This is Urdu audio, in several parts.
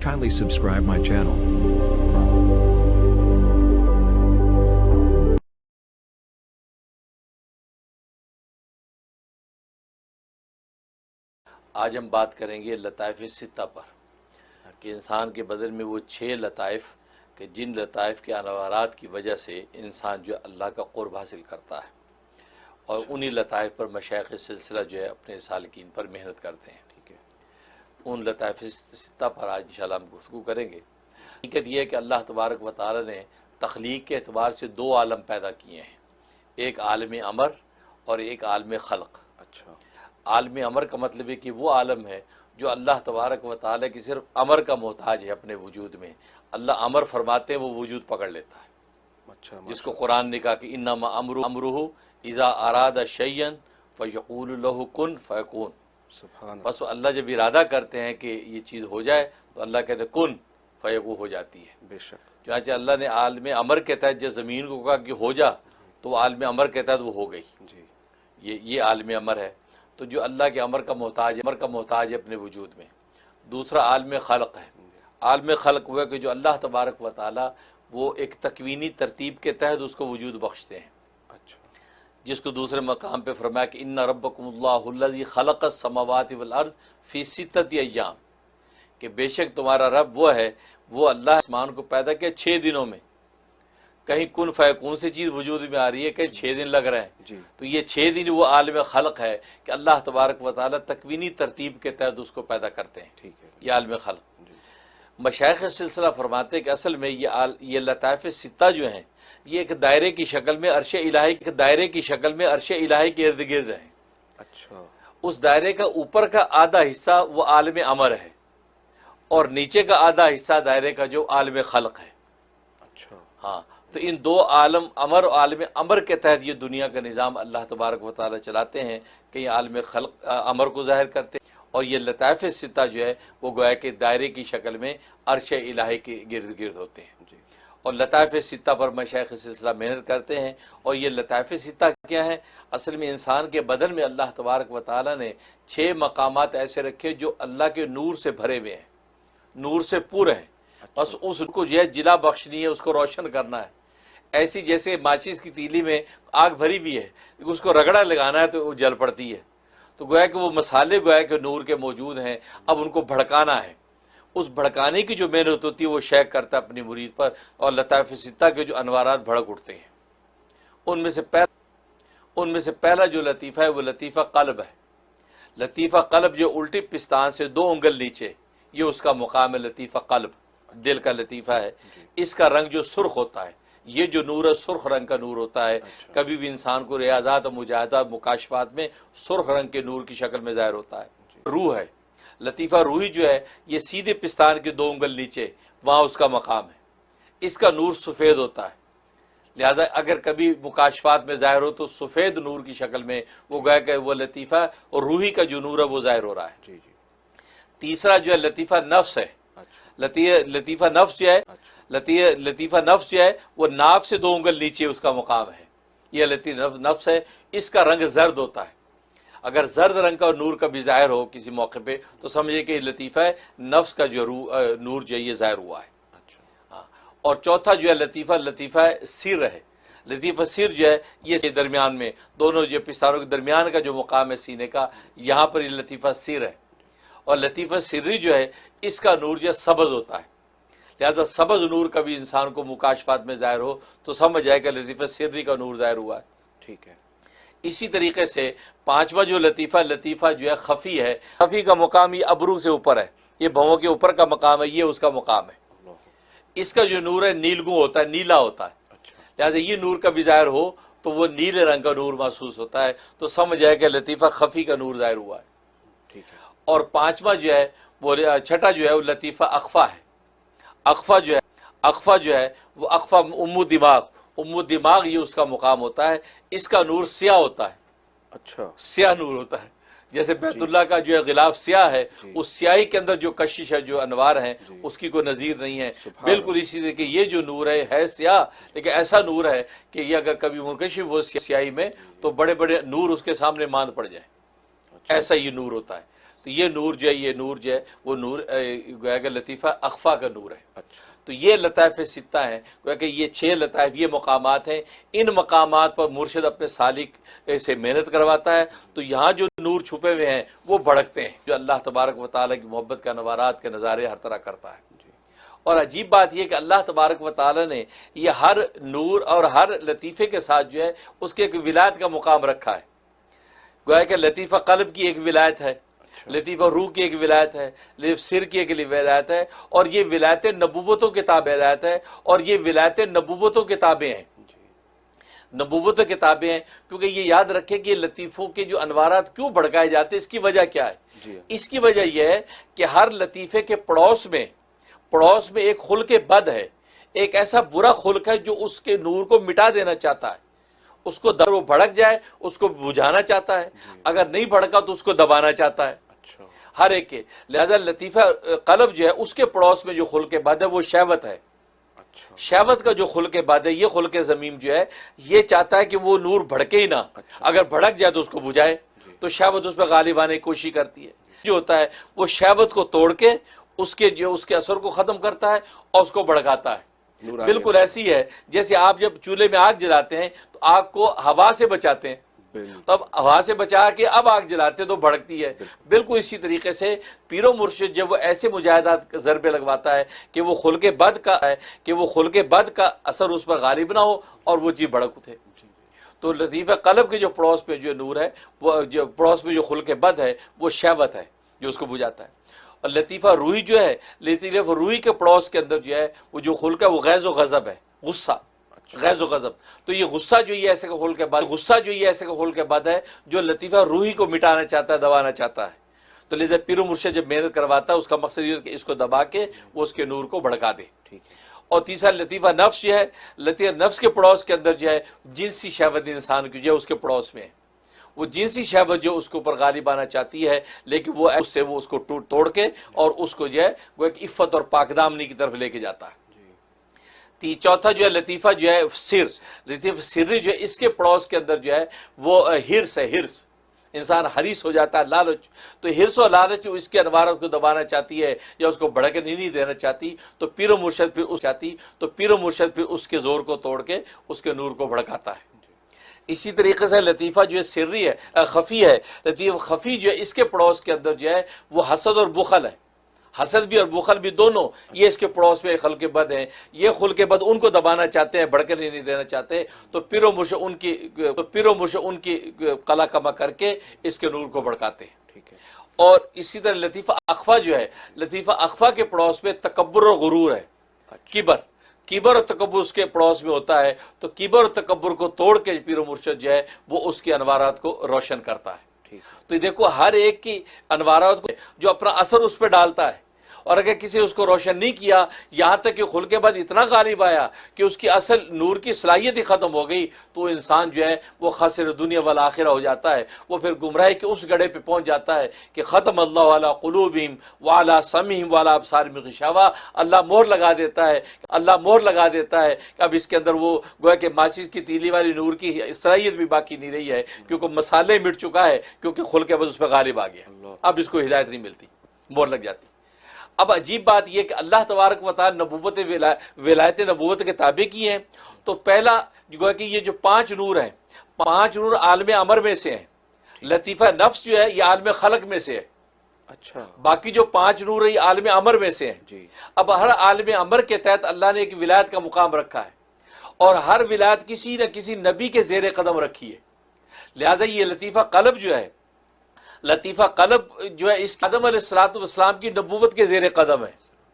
Kindly subscribe my channel. آج ہم بات کریں گے لطائف ستہ پر کہ انسان کے بدن میں وہ 6 لطائف کہ جن لطائف کے انوارات کی وجہ سے انسان جو اللہ کا قرب حاصل کرتا ہے، اور انہی لطائف پر مشائخ سلسلہ جو ہے اپنے سالکین پر محنت کرتے ہیں۔ ٹھیک ہے، ان لطائف ستہ پر آج انشاءاللہ ہم گفتگو کریں گے۔ حقیقت یہ ہے کہ اللہ تبارک و تعالی نے تخلیق کے اعتبار سے 2 عالم پیدا کیے ہیں، ایک عالم امر اور ایک عالم خلق۔ اچھا، عالم امر کا مطلب ہے کہ وہ عالم ہے جو اللہ تبارک و تعالی کی صرف امر کا محتاج ہے اپنے وجود میں۔ اللہ امر فرماتے ہیں، وہ وجود پکڑ لیتا ہے۔ اچھا، جس کو قرآن نے کہا کہ انما امرہ اذا اراد شیئا فیقول له کن فیکون۔ سبحان بس اللہ جب ارادہ کرتے ہیں کہ یہ چیز ہو جائے تو اللہ کہتے ہیں کن فیکون، ہو جاتی ہے۔ بے شک، چنانچہ اللہ نے عالم امر کے تحت جب زمین کو کہا کہ ہو جا، تو وہ عالم امر کے تحت وہ ہو گئی۔ جی، یہ عالم امر ہے، تو جو اللہ کے امر کا محتاج ہے اپنے وجود میں۔ دوسرا عالم خلق ہے۔ عالم خلق وہ ہے کہ جو اللہ تبارک و تعالی وہ ایک تکوینی ترتیب کے تحت اس کو وجود بخشتے ہیں، اچھا، جس کو دوسرے مقام پہ فرمایا کہ ان ربکم اللہ الذی خلق السماوات والارض فی 6 ایام، کہ بے شک تمہارا رب وہ ہے، وہ اللہ آسمان کو پیدا کیا 6 دنوں میں۔ کہیں کن فیکون سے چیز وجود میں آ رہی ہے، کہیں 6 دن لگ رہے ہیں۔ جی، تو یہ 6 دن وہ عالم خلق ہے کہ اللہ تبارک و تعالی تکوینی ترتیب کے تحت اس کو پیدا کرتے ہیں۔ ٹھیک ہے، یہ عالم خلق۔ جی، مشائخ سلسلہ فرماتے ہیں کہ اصل میں یہ لطائف ستہ جو ہیں، یہ ایک دائرے کی شکل میں عرش الہی کے ارد گرد ہیں۔ اچھا، اس دائرے کا اوپر کا آدھا حصہ وہ عالم امر ہے، اور نیچے کا آدھا حصہ دائرے کا جو عالم خلق ہے۔ اچھا، ہاں، تو ان 2 عالم امر اور عالم امر کے تحت یہ دنیا کا نظام اللہ تبارک و تعالی چلاتے ہیں کہ یہ عالم خلق امر کو ظاہر کرتے ہیں، اور یہ لطائف ستہ جو ہے وہ گویا کہ دائرے کی شکل میں عرش الہی کے گرد گرد ہوتے ہیں۔ جی، اور لطائف ستہ پر مشائخ سلسلہ محنت کرتے ہیں۔ اور یہ لطائف ستہ کیا ہے؟ اصل میں انسان کے بدن میں اللہ تبارک و تعالی نے 6 مقامات ایسے رکھے جو اللہ کے نور سے بھرے ہوئے ہیں، نور سے پورے ہیں۔ بس اس کو جو ہے جلا بخشنی ہے، اس کو روشن کرنا ہے۔ ایسی جیسے ماچس کی تیلی میں آگ بھری ہوئی ہے، اس کو رگڑا لگانا ہے تو وہ جل پڑتی ہے۔ تو گویا کہ وہ مسالے گویا کہ نور کے موجود ہیں، اب ان کو بھڑکانا ہے۔ اس بھڑکانے کی جو محنت ہوتی ہے وہ شیخ کرتا ہے اپنی مرید پر، اور لطائف ستہ کے جو انوارات بھڑک اٹھتے ہیں۔ ان میں سے پہلا جو لطیفہ ہے وہ لطیفہ قلب ہے۔ لطیفہ قلب جو الٹی پستان سے 2 انگل نیچے، یہ اس کا مقام ہے لطیفہ قلب، دل کا لطیفہ ہے۔ اس کا رنگ جو سرخ ہوتا ہے، یہ جو نور ہے سرخ رنگ کا نور ہوتا ہے۔ کبھی بھی انسان کو ریاضات اور مجاہدات مکاشفات میں سرخ رنگ کے نور کی شکل میں ظاہر ہوتا ہے۔ روح ہے، لطیفہ روحی جو ہے یہ سیدھے پستان کے 2 انگل نیچے، وہاں اس کا مقام ہے۔ اس کا نور سفید ہوتا ہے، لہذا اگر کبھی مکاشفات میں ظاہر ہو تو سفید نور کی شکل میں وہ گویا کہ وہ لطیفہ اور روحی کا جو نور ہے وہ ظاہر ہو رہا ہے۔ جی، جی، تیسرا جو ہے لطیفہ نفس ہے۔ لطیفہ نفس جو ہے لطیفہ نفس جو ہے وہ ناف سے 2 انگل نیچے اس کا مقام ہے۔ یہ لطیفہ نفس ہے۔ اس کا رنگ زرد ہوتا ہے۔ اگر زرد رنگ کا نور کبھی ظاہر ہو کسی موقع پہ تو سمجھے کہ لطیفہ نفس کا جو نور جو ہے یہ ظاہر ہوا ہے۔ ہاں، اور چوتھا جو ہے لطیفہ سر ہے۔ لطیفہ سر جو ہے یہ درمیان میں دونوں جو پستانوں کے درمیان کا جو مقام ہے سینے کا، یہاں پر یہ لطیفہ سر ہے۔ اور لطیفہ سری جو ہے اس کا نور جو ہے سبز ہوتا ہے، لہذا سبز نور کبھی انسان کو مکاشفات میں ظاہر ہو تو سمجھ جائے کہ لطیفہ سری کا نور ظاہر ہوا ہے۔ ٹھیک ہے، اسی طریقے سے 5واں جو لطیفہ جو ہے خفی ہے۔ خفی کا مقام یہ ابرو سے اوپر ہے، یہ بھووں کے اوپر کا مقام ہے، یہ اس کا مقام ہے۔ اس کا جو نور ہے نیلگوں ہوتا ہے، نیلا ہوتا ہے، اچھا، لہذا یہ نور کبھی ظاہر ہو تو وہ نیلے رنگ کا نور محسوس ہوتا ہے، تو سمجھ جائے کہ لطیفہ خفی کا نور ظاہر ہوا ہے۔ ٹھیک ہے، اور 5واں جو ہے وہ چھٹا جو ہے وہ لطیفہ اخفا ہے۔ اخفا جو ہے وہ اخفا ام دماغ یہ اس کا مقام ہوتا ہے۔ اس کا نور سیاہ ہوتا ہے، اچھا، سیاہ نور ہوتا ہے، جیسے بیت اللہ کا جو ہے غلاف سیاہ ہے، اس سیاہی کے اندر جو کشش ہے، جو انوار ہیں، اس کی کوئی نظیر نہیں ہے۔ بالکل اسی طرح کہ یہ جو نور ہے سیاہ، لیکن ایسا نور ہے کہ یہ اگر کبھی منکشف ہو سیاہی میں تو بڑے بڑے نور اس کے سامنے ماند پڑ جائیں، ایسا یہ نور ہوتا ہے۔ تو یہ نور جو ہے وہ نور گویا کہ لطیفہ اخفا کا نور ہے۔ اچھا تو یہ لطائف ستہ ہیں، گویا کہ یہ 6 لطائف، یہ مقامات ہیں۔ ان مقامات پر مرشد اپنے سالک سے محنت کرواتا ہے، تو یہاں جو نور چھپے ہوئے ہیں وہ بھڑکتے ہیں، جو اللہ تبارک و تعالیٰ کی محبت کا نوارات کے نظارے ہر طرح کرتا ہے۔ اور عجیب بات یہ کہ اللہ تبارک و تعالیٰ نے یہ ہر نور اور ہر لطیفے کے ساتھ جو ہے اس کے ایک ولایت کا مقام رکھا ہے۔ گویا کہ لطیفہ قلب کی ایک ولایت ہے، لطیفہ روح کی ایک ولایت ہے، لطیفہ سر کی ایک ولایت ہے، اور یہ ولایت نبوتوں کی ولایت ہے، اور یہ ولایت نبوتوں کی تابع ہیں، نبوتوں کی تابع ہیں۔ کیونکہ یہ یاد رکھیں کہ یہ لطیفوں کے جو انوارات کیوں بھڑکائے جاتے ہیں، اس کی وجہ کیا ہے؟ اس کی وجہ یہ ہے کہ ہر لطیفے کے پڑوس میں ایک خلق بد ہے، ایک ایسا برا خلق ہے جو اس کے نور کو مٹا دینا چاہتا ہے، اس کو وہ بھڑک جائے اس کو بجھانا چاہتا ہے، اگر نہیں بھڑکا تو اس کو دبانا چاہتا ہے ہر ایک کے۔ لہذا لطیفہ قلب جو ہے اس کے پڑوس میں جو خلق بد ہے وہ شہوت ہے۔ شہوت کا جو خلق بد ہے، یہ خلق ضمیم جو ہے، یہ چاہتا ہے کہ وہ نور بھڑکے ہی نہ، اگر بھڑک جائے تو اس کو بجھائے، تو شہوت اس پہ غالب آنے کی کوشش کرتی ہے۔ جو ہوتا ہے وہ شہوت کو توڑ کے اس کے اثر کو ختم کرتا ہے اور اس کو بھڑکاتا ہے۔ بالکل ایسی ہے جیسے آپ جب چولہے میں آگ جلاتے ہیں تو آگ کو ہوا سے بچاتے ہیں، تب ہوا سے بچا کے اب آگ جلاتے تو بھڑکتی ہے۔ بالکل اسی طریقے سے پیر و مرشد جب وہ ایسے مجاہدات ضربے لگواتا ہے کہ وہ خلق بد کا اثر اس پر غالب نہ ہو اور وہ چیز بھڑک اٹھے۔ تو لطیفہ قلب کے جو پڑوس پہ جو نور ہے، وہ جو پڑوس میں جو خلق بد ہے وہ شہوت ہے جو اس کو بجھاتا ہے۔ اور لطیفہ روحی جو ہے، لطیفہ روحی کے پڑوس کے اندر جو ہے وہ جو خلق ہے وہ غیظ و غضب ہے، غصہ، غیظ و غضب۔ تو یہ غصہ جو یہ ایسے کا خلق بد ہے جو لطیفہ روحی کو مٹانا چاہتا ہے، دبانا چاہتا ہے۔ تو لہذا پیر و مرشد جب محنت کرواتا ہے اس کا مقصد یہ ہے کہ اس کو دبا کے وہ اس کے نور کو بھڑکا دے۔ اور تیسرا لطیفہ نفس جو ہے، لطیفہ نفس کے پڑوس کے اندر جو ہے جنسی شہوت انسان کی جو ہے اس کے پڑوس میں ہے، وہ جنسی شہوت جو اس کے اوپر غالب آنا چاہتی ہے، لیکن وہ اس کو توڑ کے اور اس کو جو ہے وہ ایک عفت اور پاکدامنی کی طرف لے کے جاتا ہے۔ چوتھا جو ہے لطیفہ جو ہے لطیفہ سری جو ہے، اس کے پڑوس کے اندر جو ہے وہ ہرس ہے، ہرس، انسان حریص ہو جاتا ہے، لالچ۔ تو ہرس اور لالچ اس کے انوارات کو دبانا چاہتی ہے یا اس کو بھڑکنے نہیں دینا چاہتی، تو پیر و مرشد پھر اس کے زور کو توڑ کے اس کے نور کو بھڑکاتا ہے۔ اسی طریقے سے لطیفہ جو ہے سری ہے، خفی ہے، لطیفہ خفی جو ہے اس کے پڑوس کے اندر جو ہے وہ حسد اور بخل ہے۔ حسد بھی اور بخل بھی دونوں یہ اس کے پڑوس میں خلق بد ہیں، یہ خلق بد ان کو دبانا چاہتے ہیں، بھڑکنے نہیں دینا چاہتے، تو پیر و مرشد ان کی قلا کما کر کے اس کے نور کو بھڑکاتے ہیں۔ اور اسی طرح لطیفہ اخفا جو ہے، لطیفہ اخفا کے پڑوس میں تکبر اور غرور ہے، کبر اور تکبر اس کے پڑوس میں ہوتا ہے، تو کبر اور تکبر کو توڑ کے پیر و مرشد جو ہے وہ اس کے انوارات کو روشن کرتا ہے۔ تو دیکھو ہر ایک کی انوارات کو جو اپنا اثر اس پہ ڈالتا ہے، اور اگر کسی اس کو روشن نہیں کیا، یہاں تک کہ خلق بد اتنا غالب آیا کہ اس کی اصل نور کی صلاحیت ہی ختم ہو گئی، تو انسان جو ہے وہ خاسر دنیا والآخرہ ہو جاتا ہے، وہ پھر گمراہی کے اس گڑھے پہ پہنچ جاتا ہے کہ ختم اللہ علی قلوبہم وعلی سمعہم وعلی ابصارہم غشاوہ، اللہ مہر لگا دیتا ہے کہ اب اس کے اندر وہ گویا کہ ماچس کی تیلی والی نور کی صلاحیت بھی باقی نہیں رہی ہے، کیونکہ مسالے مٹ چکا ہے، کیونکہ خلق بد اس پہ غالب آ گیا، اب اس کو ہدایت نہیں ملتی، مہر لگ جاتی۔ اب عجیب بات یہ کہ اللہ تبارک و تعالی نبوت ولایت نبوت کے تابع کی ہیں، تو پہلا جو ہے کہ یہ جو 5 نور ہیں، 5 نور عالم امر میں سے ہیں۔ لطیفہ نفس جو ہے یہ عالم خلق میں سے ہے، اچھا، باقی جو 5 نور ہے یہ عالم امر میں سے ہیں۔ اب ہر عالم امر کے تحت اللہ نے ایک ولایت کا مقام رکھا ہے، اور ہر ولایت کسی نہ کسی نبی کے زیر قدم رکھی ہے۔ لہذا یہ لطیفہ قلب جو ہے، اس آدم علیہ الصلوۃ والسلام کی نبوت کے زیر قدم ہے۔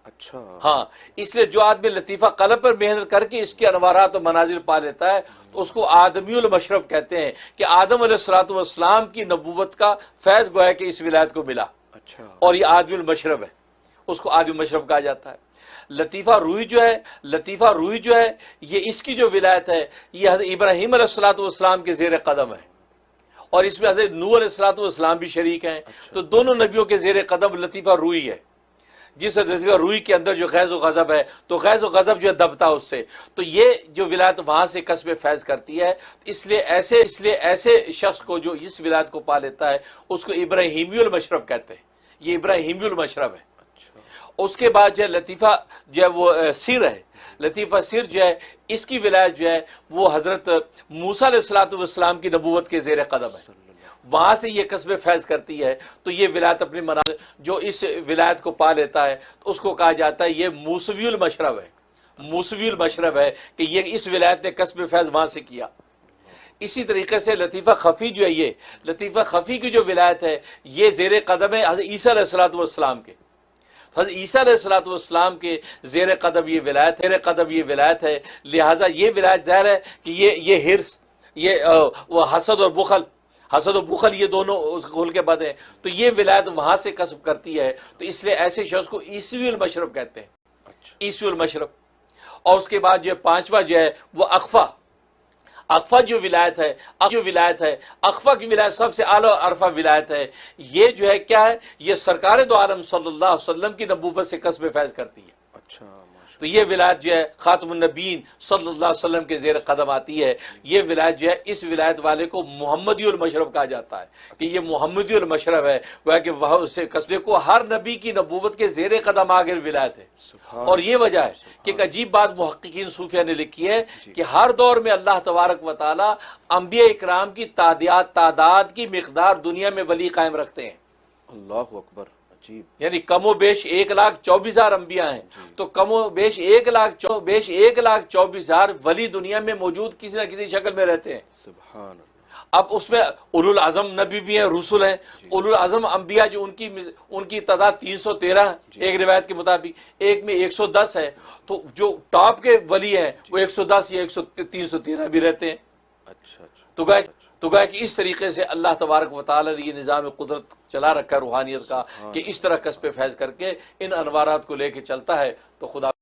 اچھا، ہاں، اس لیے جو آدمی لطیفہ قلب پر محنت کر کے اس کے انوارات و منازل پا لیتا ہے تو اس کو آدمی المشرب کہتے ہیں، کہ آدم علیہ الصلوۃ والسلام کی نبوت کا فیض گویا کہ اس ولایت کو ملا، اور یہ آدمی المشرب ہے، اس کو آدمی المشرب کہا جاتا ہے۔ لطیفہ روحی جو ہے یہ اس کی جو ولایت ہے یہ حضرت ابراہیم علیہ الصلوۃ والسلام کے زیر قدم ہے، اور اس میں حضرت نوح علیہ الصلوۃ والسلام بھی شریک ہیں۔ تو دونوں نبیوں کے زیر قدم لطیفہ روحی ہے، جس لطیفہ روحی کے اندر جو غیظ و غضب ہے، تو غیظ و غضب جو ہے دبتا اس سے، تو یہ جو ولایت وہاں سے کسب فیض کرتی ہے۔ اس لیے ایسے شخص کو جو اس ولایت کو پا لیتا ہے اس کو ابراہیمی المشرب کہتے ہیں، یہ ابراہیمی المشرب ہے. اچھا اس کے بعد جو ہے لطیفہ جو ہے وہ سیر ہے. لطیفہ سیر جو ہے اس کی ولایت جو ہے وہ حضرت موسیٰ علیہ الصلوۃ والسلام کی نبوت کے زیر قدم ہے. وہاں سے یہ قصب فیض کرتی ہے. تو یہ ولایت اپنی جو اس ولایت کو پا لیتا ہے تو اس کو کہا جاتا ہے یہ موسوی المشرب ہے. موسوی المشرب ہے کہ یہ اس ولایت نے قصب فیض وہاں سے کیا. اسی طریقے سے لطیفہ خفی جو ہے یہ لطیفہ خفی کی جو ولایت ہے یہ زیر قدم ہے حضرت عیسیٰ علیہ الصلوۃ والسلام کے. حضرت عیسیٰ علیہ الصلوۃ والسلام کے زیر قدم یہ ولایت ہے. لہٰذا یہ ولایت ظاہر ہے کہ یہ حرص وہ حسد و بخل یہ دونوں کھول کے بد ہیں. تو یہ ولایت وہاں سے کسب کرتی ہے. تو اس لیے ایسے شخص کو عیسوی المشرب کہتے ہیں. عیسوی المشرب. اور اس کے بعد جو پانچواں جو ہے وہ اقفا جو ولایت ہے اقفا کی ولایت سب سے اعلیٰ عرفہ ولایت ہے. یہ جو ہے کیا ہے یہ سرکار دو عالم صلی اللہ علیہ وسلم کی نبوت سے قصب فیض کرتی ہے. اچھا تو یہ ولایت جو ہے خاتم النبیین صلی اللہ علیہ وسلم کے زیر قدم آتی ہے. یہ ولایت جو ہے اس ولایت والے کو محمدی المشرب کہا جاتا ہے کہ یہ محمدی المشرب ہے. وہ کہ وہ اسے قصبے کو ہر نبی کی نبوت کے زیر قدم آگے ولایت ہے. اور یہ وجہ ہے کہ ایک عجیب بات محققین صوفیہ نے لکھی ہے کہ ہر دور میں اللہ تبارک و تعالی انبیاء اکرام کی تعداد کی مقدار دنیا میں ولی قائم رکھتے ہیں. اللہ اکبر. یعنی کم و بیش 1,24,000 انبیاء ہیں. تو کم و بیش 1,24,000 ولی دنیا میں موجود کسی نہ کسی شکل میں رہتے ہیں. سبحان اللہ. اب اس میں اولو العزم نبی بھی ہیں رسول ہیں. اولو العزم انبیاء جو ان کی تعداد 313 ایک روایت کے مطابق ایک میں 110 ہے. تو جو ٹاپ کے ولی ہیں وہ 110 یا 313 بھی رہتے ہیں. اچھا تو گویا کہ اس طریقے سے اللہ تبارک و تعالی نے یہ نظام قدرت چلا رکھا روحانیت کا کہ اس طرح قصب فیض کر کے ان انوارات کو لے کے چلتا ہے. تو خدا